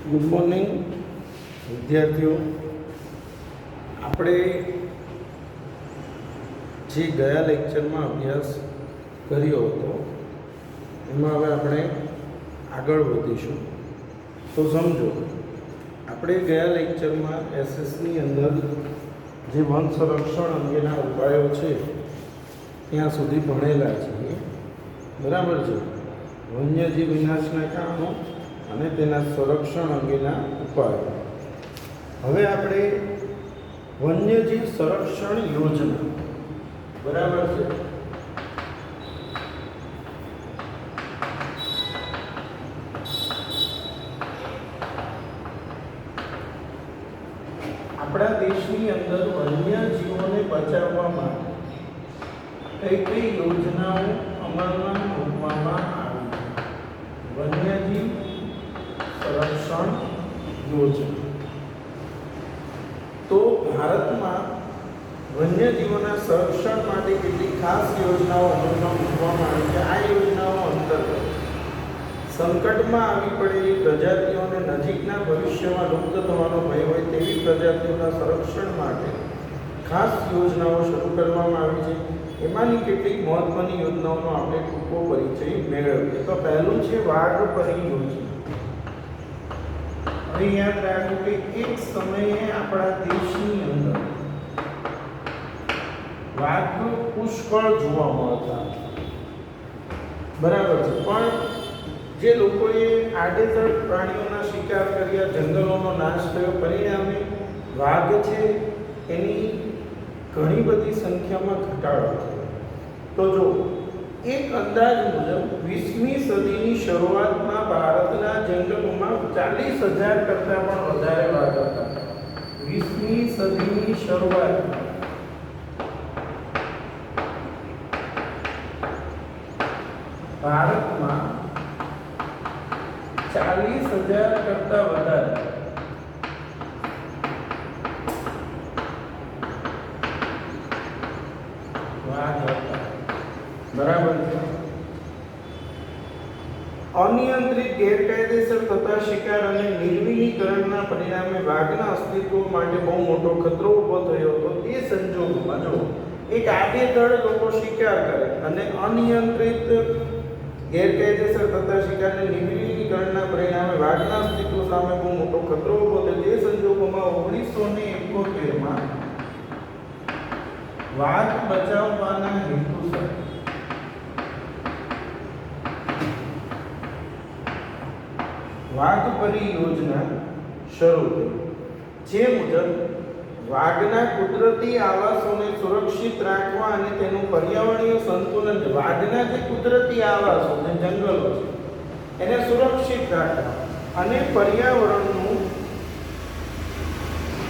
Good morning વિદ્યાર્થીઓ. આપણે જે ગયા લેક્ચરમાં અભ્યાસ કર્યો હતો એમાં હવે આપણે આગળ વધીશું. તો સમજો, આપણે ગયા લેક્ચરમાં એસએસની અંદર જે વન સંરક્ષણ અંગેના ઉપાયો છે ત્યાં સુધી ભણેલા છીએ. બરાબર છે? વન્યજીવ વિનાશના કારણો અને તેના સંરક્ષણ અંગેના ઉપાયો. હવે આપણે વન્યજીવ સંરક્ષણ યોજના, બરાબર છે, આપણા દેશની અંદર વન્યજીવોને બચાવવા માટે કઈ કઈ યોજનાઓ અમલમાં મૂકવામાં આવી છે. વન્યજીવ સંરક્ષણ યોજના. તો ભારતમાં વન્યજીવોના સંરક્ષણ માટે કેટલીક ખાસ યોજનાઓ અમલમાં મૂકવામાં આવી છે. આ યોજનાઓ અંતર્ગત સંકટમાં આવી પડેલી પ્રજાતિઓને નજીકના ભવિષ્યમાં લુપ્ત થવાનો ભય હોય તેવી પ્રજાતિઓના સંરક્ષણ માટે ખાસ યોજનાઓ શરૂ કરવામાં આવી છે. એમાંની કેટલીક મહત્વની યોજનાઓનો આપણે ટૂંકો પરિચય મેળવીએ. તો પહેલું છે વાઘ પરિયોજના. હવે યાદ રાખો કે એક સમયે આપણા દેશની અંદર વાઘ પુષ્કળ જોવા મળતા, બરાબર છે, પણ જે લોકોએ આડેધડ પ્રાણીઓના શિકાર કર્યા, જંગલોનો નાશ થયો, પરિણામે વાઘ છે એની ઘણી બધી સંખ્યામાં ઘટાડો થયો. તો જો એક અંદાજ મુજબ 20મી સદીની શરૂઆતમાં ભારતના જંગલોમાં 40,000 કરતાં પણ વધારે વાઘ હતા. 20મી સદીની શરૂઆતમાં ભારતમાં 40,000 કરતાં વધારે વાઘ હતા. બરાબર છે. અનિયંત્રિત ગેરકાયદેસર થતા શિકાર અને નિર્વિલીકરણના પરિણામે વાઘના અસ્તિત્વ માટે બહુ મોટો ખતરો ઊભો થયો હતો. તે સંજોગોમાં જો એક આડેધડ લોકો શિકાર કરે અને અનિયંત્રિત ગેરકાયદેસર થતા શિકાર અને નિર્વિલીકરણના પરિણામે વાઘના અસ્તિત્વ સામે બહુ મોટો ખતરો ઊભો થયો. તે સંજોગોમાં 1971માં વાઘ બચાવવાના હેતુસર વાઘ પરિયોજના શરૂ થઈ. જે મુજબ વાઘના કુદરતી આવાસોને સુરક્ષિત રાખવા અને તેનું પર્યાવરણીય સંતુલન, વાઘના જે કુદરતી આવાસો જે જંગલો છે એને સુરક્ષિત રાખવા અને પર્યાવરણનું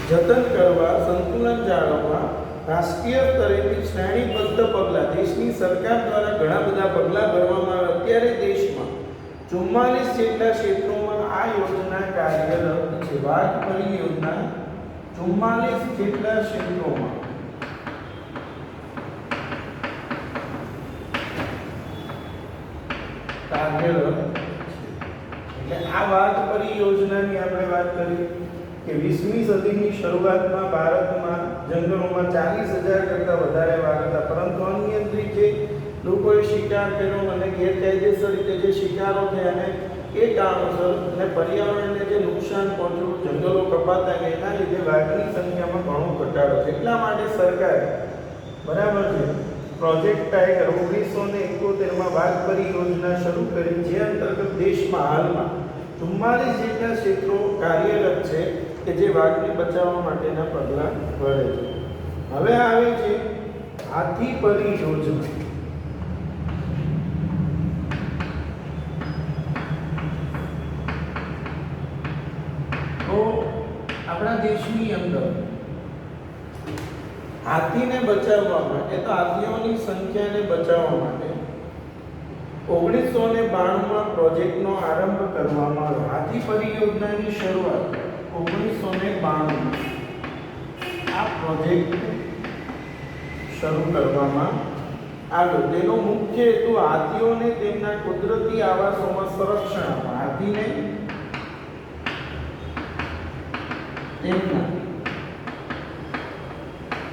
જતન કરવા, સંતુલન જાળવવા રાષ્ટ્રીય સ્તરેથી શ્રેણીબદ્ધ પગલાં દેશની સરકાર દ્વારા ઘણા બધા પગલાં ભરવામાં આવે. અત્યારે દેશમાં 44 જેટલા ક્ષેત્રોમાં આ યોજના કાર્યરત છે. વાઘ પરિયોજના 44 જેટલા ક્ષેત્રોમાં કાર્યરત છે. એટલે આ વાઘ પરિયોજનાની આપણે વાત કરી કે 20મી સદીની શરૂઆતમાં ભારતમાં જંગલોમાં 40,000 કરતાં વધારે વાઘ હતા, પરંતુ અનિયંત્રિત જે લોકોએ શિકાર કર્યો અને ગેરકાયદેસર રીતે જે શિકારો થયા અને એ કારણોસર અને પર્યાવરણને જે નુકસાન પહોંચ્યું, જંગલો કપાતા ગયા, એના લીધે વાઘની સંખ્યામાં ઘણો ઘટાડો છે. એટલા માટે સરકારે, બરાબર છે, પ્રોજેક્ટ ટાઈગર 1971માં વાઘ પરિયોજના શરૂ કરી, જે અંતર્ગત દેશમાં હાલમાં 44 જેટલા ક્ષેત્રો કાર્યરત છે કે જે વાઘને બચાવવા માટેના પગલાં ભરે છે. હવે આવે છે હાથી પરિયોજના. તો આપણા દેશની અંદર હાથીને બચાવવા માટે, તો હાથીઓની સંખ્યાને બચાવવા માટે 1992માં પ્રોજેક્ટનો આરંભ કરવામાં આવ્યો. હાથી પરિયોજનાની શરૂઆત 1992માં આ પ્રોજેક્ટ શરૂ કરવામાં આવ્યો. તેનો મુખ્ય હેતુ હાથીઓને તેમના કુદરતી આવાસોમાં સંરક્ષણ આપવા, હાથીને તેમના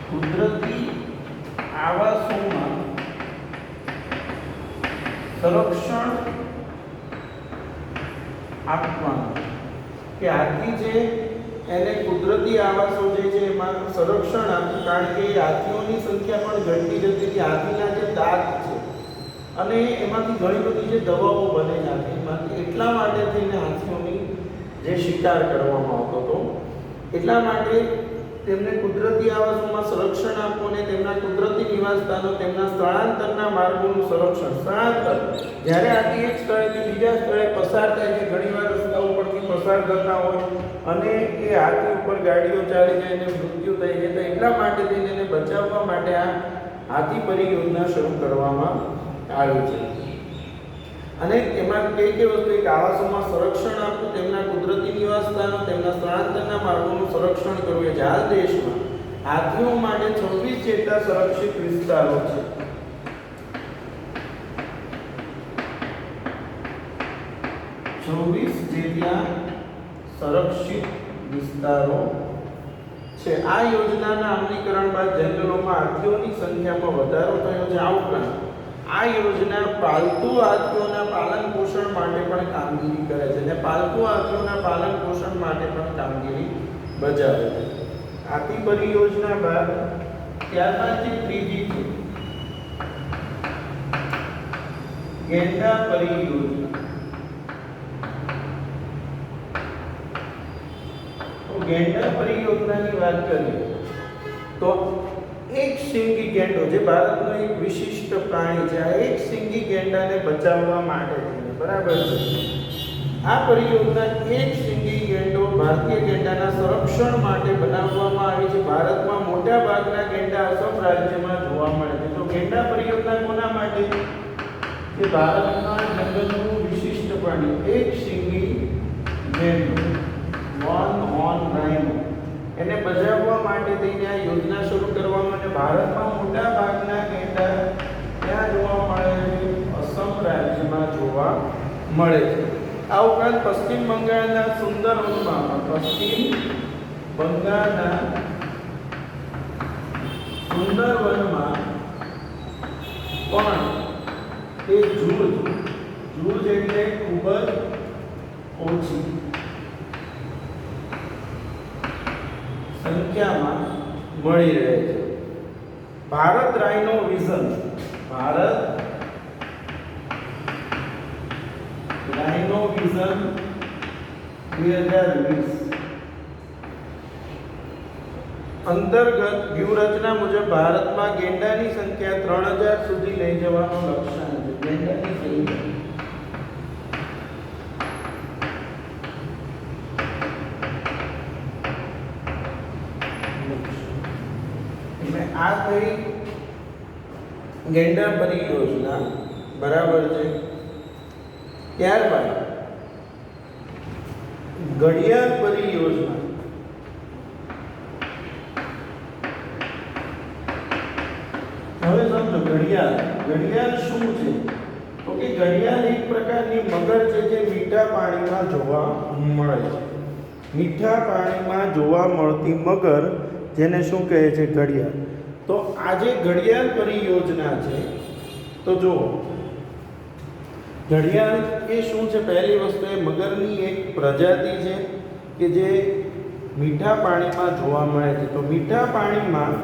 કુદરતી આવાસોમાં સંરક્ષણ આપવાનું, કે હાથી છે એને કુદરતી આવાસો જે છે એમાં સંરક્ષણ આપવું, કારણ કે હાથીઓની સંખ્યા પણ ઘટતી જતી હતી. હાથીના જે દાંત છે અને એમાંથી ઘણી બધી જે દવાઓ બને હાથીમાંથી, એટલા માટે થઈને હાથીઓની જે શિકાર કરવામાં આવતો હતો, એટલા માટે તેમને કુદરતી આવાસોમાં સંરક્ષણ આપવું અને તેમના કુદરતી નિવાસસ્થાનો, તેમના સ્થળાંતરના માર્ગોનું સંરક્ષણ. સ્થળાંતર જ્યારે હાથી એક સ્થળેથી બીજા સ્થળે પસાર થાય છે, ઘણીવાર રસ્તા ઉપરથી પસાર થતા હોય અને એ હાથી ઉપર ગાડીઓ ચાલી જાય અને મૃત્યુ થઈ જાય, તો એટલા માટે થઈને એને બચાવવા માટે આ હાથી પરિયોજના શરૂ કરવામાં આવી છે. અને એમાં કઈ વસ્તુ, એક આવાસોમાં સંરક્ષણ આપવું, તેમના કુદરતી નિવાસસ્થાનો, તેમના સ્થળાંતરના માર્ગોનું સંરક્ષણ કરવું. એ હાલ દેશમાં હાથીઓ માટે 26 જેટલા સંરક્ષિત વિસ્તારો છે. 26 જેટલા સંરક્ષિત વિસ્તારો છે. આ યોજનાના અમલીકરણ બાદ જંગલોમાં હાથીઓની સંખ્યામાં વધારો થયો છે. આ ઉપરાંત આ યોજના પાલતુ હાથીઓના પાલન પોષણ માટે પણ કામગીરી કરે છે અને પાલતુ હાથીઓના પાલન પોષણ માટે પણ કામગીરી બજાવે છે. હાથી પરિયોજના બાદ ત્યારબાદ જે ત્રીજી છે ગેંડા પરિયોજના. તો ગેંડા પરિયોજનાની વાત કરીએ તો એક શીંગી ગેંડો, જે ભારતનો એક વિશિષ્ટ પ્રાણી છે, આ એક શીંગી ગેંડાને બચાવવા માટે છે, બરાબર છે. આ પરિયોજના એક શીંગી ગેંડો ભારતીય ગેંડાના સંરક્ષણ માટે બનાવવામાં આવી છે. ભારતમાં મોટા ભાગના ગેંડા અસમ રાજ્યમાં જોવા મળે છે. તો ગેંડા પરિયોજના કોના માટે છે? ભારતના જંગલનું વિશિષ્ટ પ્રાણી એક શીંગી ગેંડો, વન હોર્ન રાઇનો, એને બચાવવા માટે થઈને આ યોજના શરૂ કરવામાં. અને ભારતમાં મોટા ભાગના ગેંડા ક્યાં જોવા મળે છે? અસમ રાજ્યમાં જોવા મળે છે. આ ઉપરાંત પશ્ચિમ બંગાળના સુંદરવનમાં પણ તે જૂજ એટલે ખૂબ જ ઓછી સંખ્યામાં મળી રહે છે. ભારત રાઇનો વિઝન 2020 અંતર્ગત વ્યૂહરચના મુજબ ભારતમાં ગેંડાની સંખ્યા 3000 સુધી લઈ જવાનો લક્ષ્યાંક છે. ગેંડાની સંખ્યા આ થઈ ગેંડા પરિયોજના, બરાબર છે. ત્યારબાદ ઘડિયાળ પરિયોજના. હવે સમજો ઘડિયાળ શું છે? તો કે ઘડિયાળ એક પ્રકારની મગર છે જે મીઠા પાણીમાં જોવા મળે છે. મીઠા પાણીમાં જોવા મળતી મગર, જેને શું કહે છે? ઘડિયાળ. તો આ જે ઘડિયાળ પરિયોજના છે, તો જો ઘડિયાળ એ શું છે? પહેલી વસ્તુ એ મગરની એક પ્રજાતિ છે કે જે મીઠા પાણીમાં જોવા મળે છે. તો મીઠા પાણીમાં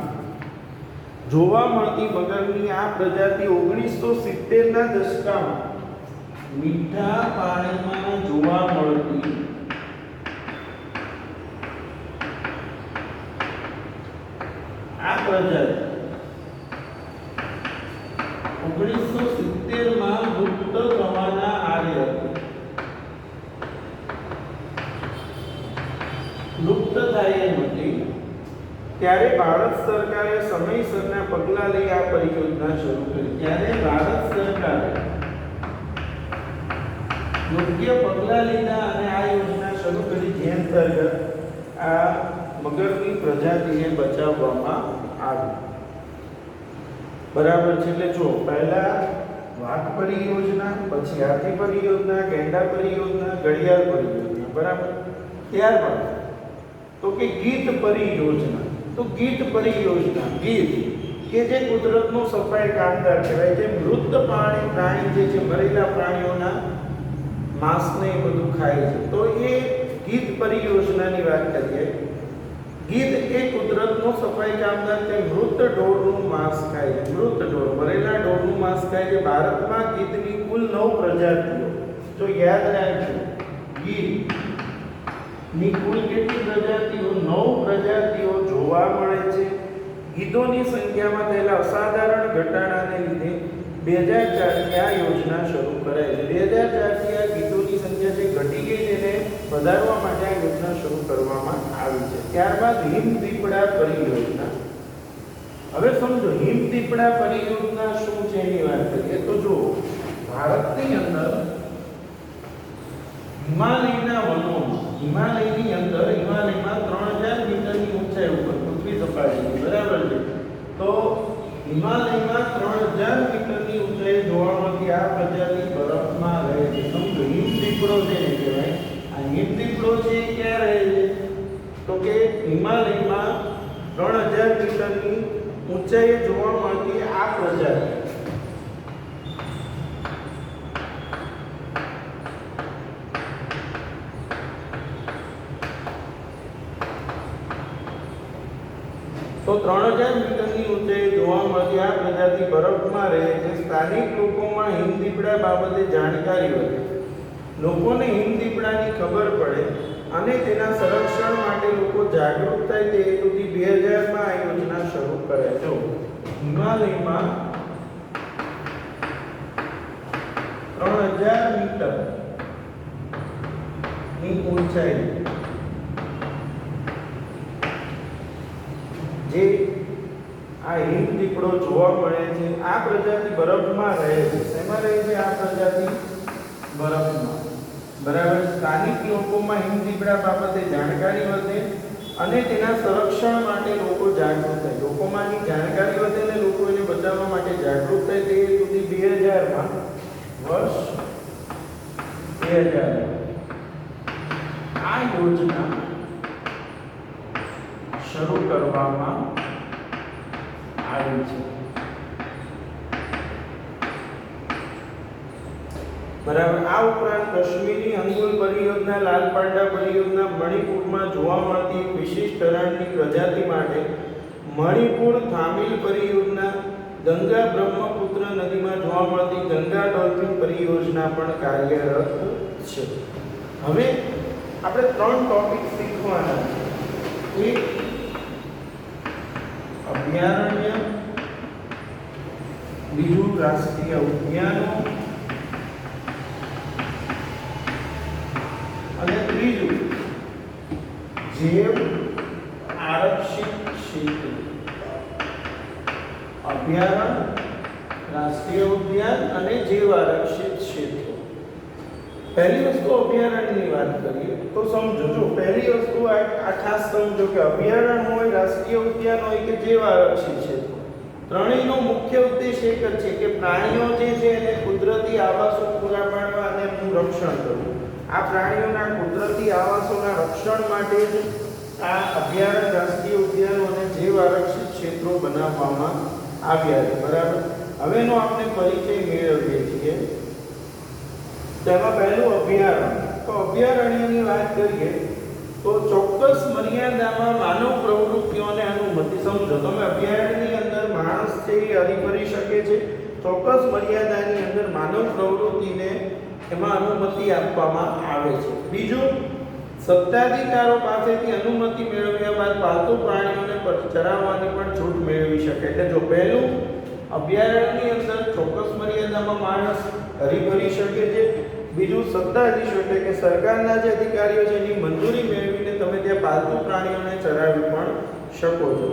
જોવા મળતી મગરની આ પ્રજાતિ 1970ના દશકમાં મીઠા પાણીમાં જોવા મળતી આ પ્રજાતિ 1970માં લુપ્ત થવાના આરે હતી. લુપ્ત થાય એમ હતી. ત્યારે ભારત સરકારે સમયસરના પગલાં લઈ આ પરિયોજના શરૂ કરી. ત્યારે ભારત સરકારે યોગ્ય પગલાં લીધા અને આ યોજના શરૂ કરી, જે અંતર્ગત આ મગરની પ્રજાતિને બચાવવામાં આવી. બરાબર છે. એટલે જો પહેલા વાઘ પરિયોજના, પછી હાથી પરિયોજના, ગેંડા પરિયોજના, ઘડિયાળ પરિયોજના, બરાબર. ત્યારબાદ તો કે ગીધ પરિયોજના. તો ગીધ પરિયોજના, ગીધ કે જે કુદરતનો સફાઈ કામદાર કહેવાય, જે મૃત પ્રાણી જે છે, મરેલા પ્રાણીઓના માંસને એ બધું ખાય છે, તો એ ગીધ પરિયોજનાની વાત કરીએ. ગીધ એ કુદરતનો સફાઈ કામદાર તે મૃત ઢોરનું માંસ ખાય છે. મૃત ઢોર, મરેલા ઢોરનું માંસ ખાય છે. ભારતમાં ગીધની કુલ 9 પ્રજાતિઓ, જો યાદ રાખજો, ગીધની કુલ કેટલી પ્રજાતિઓ? 9 પ્રજાતિઓ જોવા મળે છે. ગીધોની સંખ્યામાં થયેલા અસાધારણ ઘટાડાને લીધે 2004 આ યોજના શરૂ કરાઈ છે. 2004 આ ગીધોની સંખ્યા જે ઘટી ગઈ તેને વધારવા માટે આ યોજના શરૂ કરવામાં આવી છે. ત્યારબાદ હિમદીપડા પરિયોજના. હવે સમજો હિમદીપડા પરિયોજના શું છે એની વાત કરીએ તો જો ભારતની અંદર હિમાલયના વનોમાં, હિમાલયની અંદર, હિમાલયમાં 3000 મીટરની ઊંચાઈ ઉપર પૃથ્વી સપાટી, બરાબર છે, તો હિમાલયમાં 3000 મીટરની ઊંચાઈએ જોવા મળતી આ પ્રજાતિ બરફમાં રહે છે. સમજો હિમદીપડો જેને કહેવાય, આ હિમદીપડો છે એ ક્યાં રહે છે? તો કે હિમાલયમાં 3000 મીટરની ઊંચાઈએ જોવા મળતી આ પ્રજાતિ. તો 3000 મીટરની ઊંચાઈએ જોવા મળતી આ પ્રજાતિ બરફમાં રહે છે. સ્થાનિક લોકોમાં હિમદીપડા બાબતે જાણકારી વધે, લોકોને હિમદીપડાની ખબર પડે અને તેના સંરક્ષણ માટે લોકો જાગૃત થાય તે હેતુથી 2000માં આ યોજના શરૂ કરાઈ. જો હિમાલયમાં 3000 મીટરની ઊંચાઈ જે આ હિમદીપડો જોવા મળે છે, આ પ્રજાતિ બરફમાં રહે છે. શેમાં રહે છે આ પ્રજાતિ? બરફમાં, બરાબર. સ્થાનિક લોકોમાં હિમદીપડા બાબતે જાણકારી વધે અને તેના સંરક્ષણ માટે લોકો જાગૃત થાય. લોકોમાંની જાણકારી વધે અને લોકો એને બચાવવા માટે જાગૃત થાય તે સુધી 2000માં, વર્ષ 2000 આ યોજના શરૂ કરવામાં આવી છે, બરાબર. આ ઉપરાંત કાશ્મીરી અંગુલ પરિયોજના, લાલપાંડા પરિયોજના, મણિપુરમાં જોવા મળતી વિશિષ્ટ હરણની પ્રજાતિ માટે મણિપુર થામિલ પરિયોજના, ગંગા બ્રહ્મપુત્ર નદીમાં જોવા મળતી ગંગા ડોલ્ફિન પરિયોજના પણ કાર્યરત છે. હવે આપણે 3 ટોપિક શીખવાના છે. એક અભયારણ્ય, બીજું રાષ્ટ્રીય ઉદ્યાનો અને ત્રીજું જૈવ આરક્ષિત ક્ષેત્ર. અભયારણ્ય, રાષ્ટ્રીય ઉદ્યાન અને જૈવ આરક્ષિત ક્ષેત્રો. પહેલી વસ્તુ અભયારણ્યની વાત કરીએ તો સમજો, જો પહેલી વસ્તુ આ ખાસ સમજો કે અભયારણ્ય હોય, રાષ્ટ્રીય ઉદ્યાન હોય કે જૈવ આરક્ષિત ક્ષેત્ર, ત્રણેયનો મુખ્ય ઉદ્દેશ એક જ છે કે પ્રાણીઓ જે છે એને કુદરતી આવાસો પૂરા પાડવા અને એમનું રક્ષણ કરવું. આ પ્રાણીઓના કુદરતી આવાસોના રક્ષણ માટે જ આ અભયારણ્ય, રાષ્ટ્રીય ઉદ્યાનો અને જૈવ આરક્ષિત ક્ષેત્રો બનાવવામાં આવ્યા છે, બરાબર. હવેનો આપણે પરિચય મેળવીએ છીએ. તેમાં પહેલું અભયારણ્ય. તો અભયારણ્યની વાત કરીએ તો ચોક્કસ મર્યાદામાં માનવ પ્રવૃત્તિઓને અનુમતિ. સમજો તમે અભયારણ્યની અંદર માણસ છે એ હરીફરી શકે છે, ચોક્કસ મર્યાદાની અંદર માનવ પ્રવૃત્તિને એમાં અનુમતિ આપવામાં આવે છે. બીજું, સત્તાધિકારો પાસેથી અનુમતિ મેળવ્યા બાદ પાલતુ પ્રાણીઓને ચરાવવાની પણ છૂટ મેળવી શકે. એટલે જો પહેલું, અભયારણ્યની અંદર ચોક્કસ મર્યાદામાં માણસ હરીફરી શકે છે. બીજું, સત્તાધીશો એટલે કે સરકારના જે અધિકારીઓ છે એની મંજૂરી મેળવીને તમે ત્યાં પાલતુ પ્રાણીઓને ચરાવી પણ શકો છો.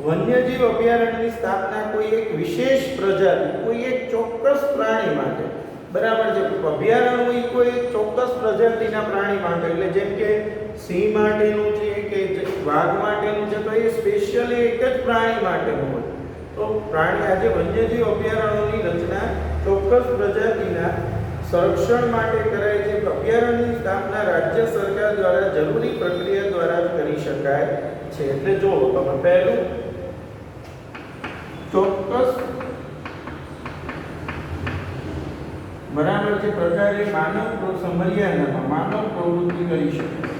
વન્યજીવ અભયારણ્યની સ્થાપના કોઈ એક વિશેષ પ્રજાતિ, કોઈ એક ચોક્કસ પ્રાણી માટે, બરાબર છે. અભયારણ્ય હોય કોઈ એક ચોક્કસ પ્રજાતિના પ્રાણી માટે, એટલે જેમ કે સિંહ માટેનું છે કે વાઘ માટેનું છે, તો એ સ્પેશિયલી એક જ પ્રાણી માટેનું હોય. તો પ્રાણી આજે વન્યજીવ અભયારણ્યોની રચના ચોક્કસ પ્રજાતિના સંરક્ષણ માટે કરાય છે. અભયારણ્યની સ્થાપના રાજ્ય સરકાર દ્વારા જરૂરી પ્રક્રિયા દ્વારા કરી શકાય છે. એટલે જો તમે પહેલું ચોક્કસ બરાબર છે પ્રકારે માનવ સમર્યાદામાં માનવ પ્રવૃત્તિ કરી શકાય.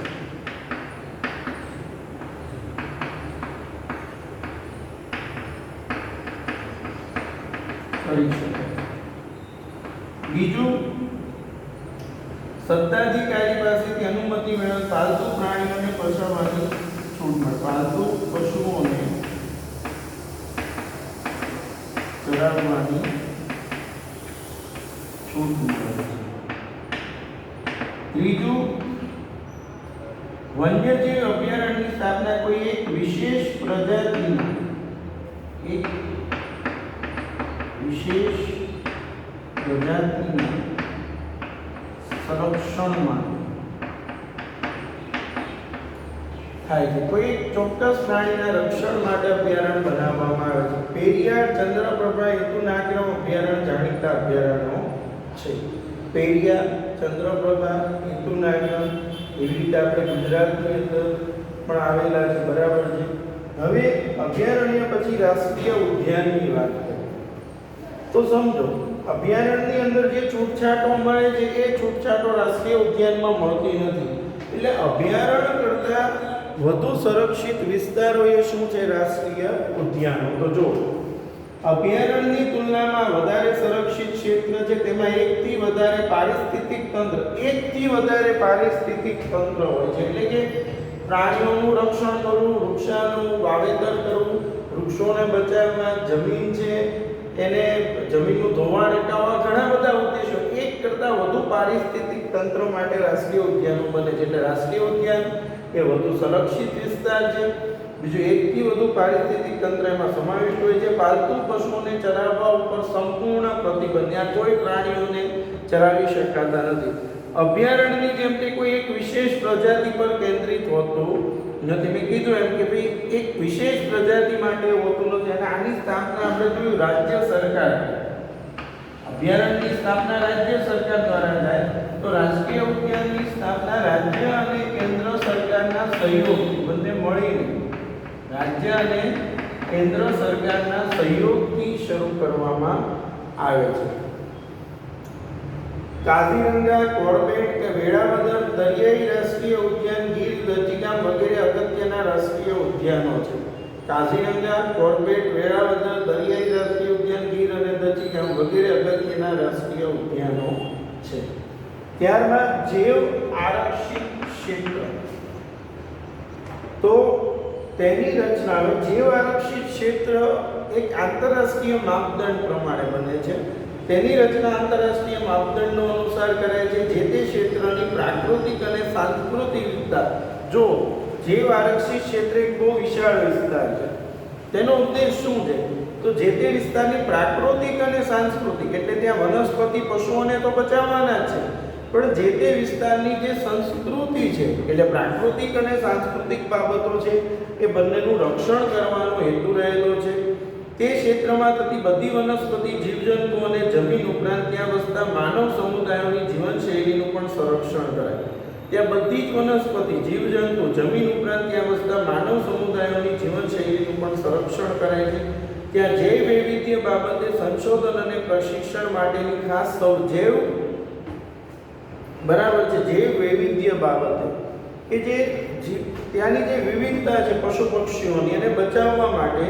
બીજું સત્તાધિકારી પાસેથી અનુમતિ મેળવી પાલતુ પ્રાણીઓને પસરવાની છૂટ મળે. પાલતુ પશુઓને ચરાવવાની છૂટ મળે. ત્રીજું વન્યજીવ અભયારણ્યની સ્થાપના કોઈ એક વિશેષ પ્રજાતિના સંરક્ષણમાં થાય છે. કોઈ ચોક્કસ પ્રાણીના રક્ષણ માટે અભયારણ્ય બનાવવામાં આવે છે. પેરિયાર, ચંદ્રપ્રભા, હેતુનાગ્રમ અભયારણ્ય જાણીતા અભયારણ્યો છે. પેરિયાર, ચંદ્રપ્રભા, હેતુનાગ્રમ એવી રીતે આપણે ગુજરાતની અંદર પણ આવેલા છે. બરાબર છે. હવે અભયારણ્ય પછી રાષ્ટ્રીય ઉદ્યાનની વાત કરીએ તો સમજો અભયારણ્યની અંદર જે છૂટછાટો મળે છે એ છૂટછાટો રાષ્ટ્રીય ઉદ્યાનમાં મળતી નથી. એટલે અભયારણ્ય કરતાં વધુ સંરક્ષિત વિસ્તારો એ શું છે? રાષ્ટ્રીય ઉદ્યાનો. તો જો અભયારણ્યની તુલનામાં વધારે સંરક્ષિત ક્ષેત્ર છે, તેમાં એકથી વધારે પારિસ્થિતિક તંત્ર હોય છે. એટલે કે પ્રાણીઓનું રક્ષણ કરવું, વૃક્ષાનું વાવેતર કરવું, વૃક્ષોને બચાવવા, જમીન છે એને જમીનનું ધોવાણ અટકાવવા, ઘણા બધા ઉદ્દેશો. એક કરતાં વધુ પારિસ્થિતિક તંત્ર માટે રાષ્ટ્રીય ઉદ્યાનો બને છે. એટલે રાષ્ટ્રીય ઉદ્યાન એ વધુ સંરક્ષિત વિસ્તાર છે. બીજું એકથી વધુ પારિસ્થિતિક તંત્ર એમાં સમાવિષ્ટ હોય છે. પાલતુ પશુઓને ચરાવવા ઉપર સંપૂર્ણ પ્રતિબંધ. ત્યાં કોઈ પ્રાણીઓને ચરાવી શકાતા નથી. અભયારણ્યની જેમ કે કોઈ એક વિશેષ પ્રજાતિ પર કેન્દ્રિત હોતું નથી. મેં કીધું એમ કે ભાઈ એક વિશેષ પ્રજાતિ માટે હોતું નથી. અને આની સ્થાપના આપણે જોયું રાજ્ય સરકાર, અભયારણ્યની સ્થાપના રાજ્ય સરકાર દ્વારા થાય. તો રાષ્ટ્રીય ઉદ્યાનની સ્થાપના રાજ્ય અને કેન્દ્ર સરકારના સહયોગથી, બંને મળીને રાજ્ય અને કેન્દ્ર સરકારના સહયોગથી શરૂ કરવામાં આવે છે. કાઝીરંગા, કોર્બેટ કે વેળાવદર દરિયાઈ રાષ્ટ્રીય ઉદ્યાન, ગીર, દચીગામ વગેરે અગત્યના રાષ્ટ્રીય ઉદ્યાનો છે. કાઝીરંગા, કોર્બેટ, વેળાવદર દરિયાઈ રાષ્ટ્રીય ઉદ્યાન, ગીર અને દચીગામ વગેરે અગત્યના રાષ્ટ્રીય ઉદ્યાનો છે. ત્યારબાદ જૈવ આરક્ષિત ક્ષેત્ર. તો તેની રચના જૈવ આરક્ષિત ક્ષેત્ર એક આંતરરાષ્ટ્રીય માપદંડ પ્રમાણે બને છે. તેની રચના આંતરરાષ્ટ્રીય માપદંડો અનુસાર કરે છે. જે તે ક્ષેત્રની પ્રાકૃતિક અને સાંસ્કૃતિક વિસ્તાર. જો જૈવ આરક્ષિત ક્ષેત્ર એક બહુ વિશાળ વિસ્તાર છે. તેનો ઉદ્દેશ શું છે? તો જે તે વિસ્તારની પ્રાકૃતિક અને સાંસ્કૃતિક, એટલે ત્યાં વનસ્પતિ પશુઓને તો બચાવવાના જ છે, પણ જે તે વિસ્તારની જે સંસ્કૃતિ છે, એટલે પ્રાકૃતિક અને સાંસ્કૃતિક બાબતો છે, એ બંનેનું રક્ષણ કરવાનો હેતુ રહેલો છે. તે ક્ષેત્રમાં થતી બધી વનસ્પતિ, જીવજંતુ અને જમીન ઉપરાંત ત્યાં વસતા માનવ સમુદાયોની જીવનશૈલીનું પણ સંરક્ષણ કરાય. ત્યાં બધી જ વનસ્પતિ, જીવજંતુ, જમીન ઉપરાંત ત્યાં વસતા માનવ સમુદાયોની જીવનશૈલીનું પણ સંરક્ષણ કરાય છે. ત્યાં જૈવ વૈવિધ્ય બાબતે સંશોધન અને પ્રશિક્ષણ માટેની ખાસ જૈવ વૈવિધ્ય બાબતે કે જે ત્યાંની જે વિવિધતા છે પશુ પક્ષીઓની, એને બચાવવા માટે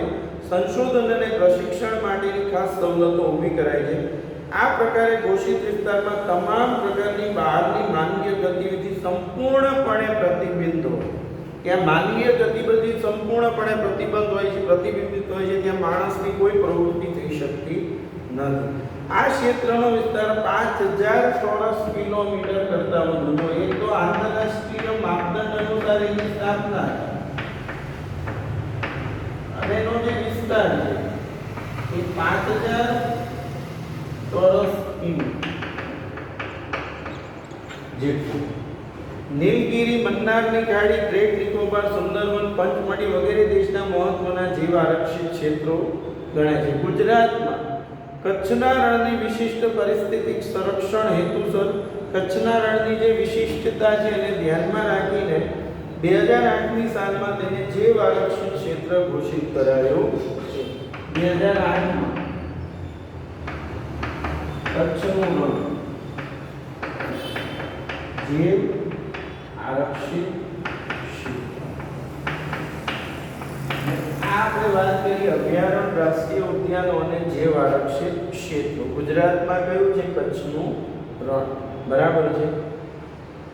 સંશોધન અને પ્રશિક્ષણ માટેની ખાસ સવલતો ઊભી કરાય છે. આ પ્રકારે ઘોષિત વિસ્તારમાં તમામ પ્રકારની બહારની માનવીય ગતિવિધિ સંપૂર્ણપણે પ્રતિબિંબિત હોય. ત્યાં માનવીય ગતિવિધિ સંપૂર્ણપણે પ્રતિબંધ હોય છે, પ્રતિબિંબિત હોય છે. ત્યાં માણસની કોઈ પ્રવૃત્તિ થઈ શકતી નથી. આ ક્ષેત્રનો વિસ્તાર 5000 ચોરસ કિલોમીટર કરતાં વધુ હોય. એક તો આંતરરાષ્ટ્રીય માપદંડ અનુસાર એની સ્થાપના અને એનો જે વિસ્તાર છે એ 5000 ચોરસ કિમી જેટલું. નીલગિરી, મન્નારની ખાડી, ગ્રેટ નિકોબાર, સુંદરવન, પંચમઢી વગેરે દેશના મહત્વના જીવ આરક્ષિત ક્ષેત્રો ગણાય છે. ગુજરાતમાં કચ્છના રણની વિશિષ્ટ પરિસ્થિતિક સંરક્ષણ હેતુસર કચ્છના રણની જે વિશિષ્ટતા છે એને ધ્યાનમાં રાખીને 2008ની સાલમાં તેને જૈવ આરક્ષિત ક્ષેત્ર ઘોષિત કરાયો છે. 2008માં કચ્છનું રણ જૈવ આરક્ષિત આપણે વાત કરી અભયારણ્ય, રાષ્ટ્રીય ઉદ્યાનો અને જૈવ આરક્ષિત ક્ષેત્રો. ગુજરાતમાં કયું છે? કચ્છનું રણ. બરાબર છે.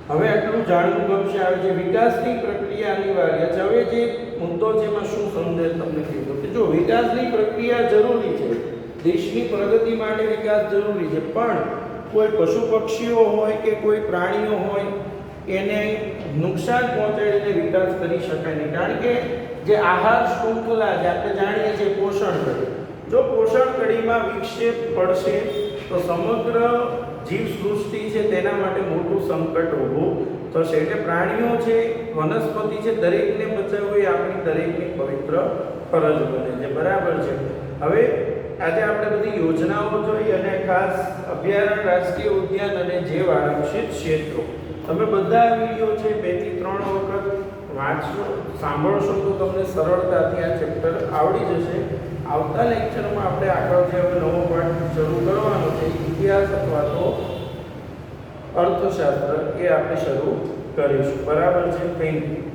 હવે આટલું જાણવું ગમશે. આવે છે વિકાસની પ્રક્રિયા અનિવાર્ય છે. હવે જે મુદ્દો છે એમાં શું સમજે તમને કીધું કે જો વિકાસની પ્રક્રિયા જરૂરી છે, દેશની પ્રગતિ માટે વિકાસ જરૂરી છે, પણ કોઈ પશુ પક્ષીઓ હોય કે કોઈ પ્રાણીઓ હોય એને નુકસાન પહોંચાડીને વિકાસ કરી શકાય નહીં. કારણ કે જે આહાર શૃંખલા જે આપણે જાણીએ છીએ પોષણ કડી, જો પોષણ કડીમાં વિક્ષેપ પડશે તો સમગ્ર જીવસૃષ્ટિ છે તેના માટે મોટું સંકટ ઊભું થશે. એટલે પ્રાણીઓ છે, વનસ્પતિ છે, દરેકને બચાવવું એ આપણી દરેકની પવિત્ર ફરજ બને છે. બરાબર છે. હવે આજે આપણે બધી યોજનાઓ જોઈ અને ખાસ અભયારણ્ય, રાષ્ટ્રીય ઉદ્યાન અને જૈવ આરક્ષિત ક્ષેત્રો તમે બધા વિડીયો છે 2 થી 3 વખત વાંચો, સાંભળશો તો તમને સરળતાથી આ ચેપ્ટર આવડી જશે. આવતા લેક્ચરમાં આપણે આગળ જે હવે નવો પાઠ શરૂ કરવાનો છે ઇતિહાસ અથવા તો અર્થશાસ્ત્ર એ આપણે શરૂ કરીશું. બરાબર છે. Thank you.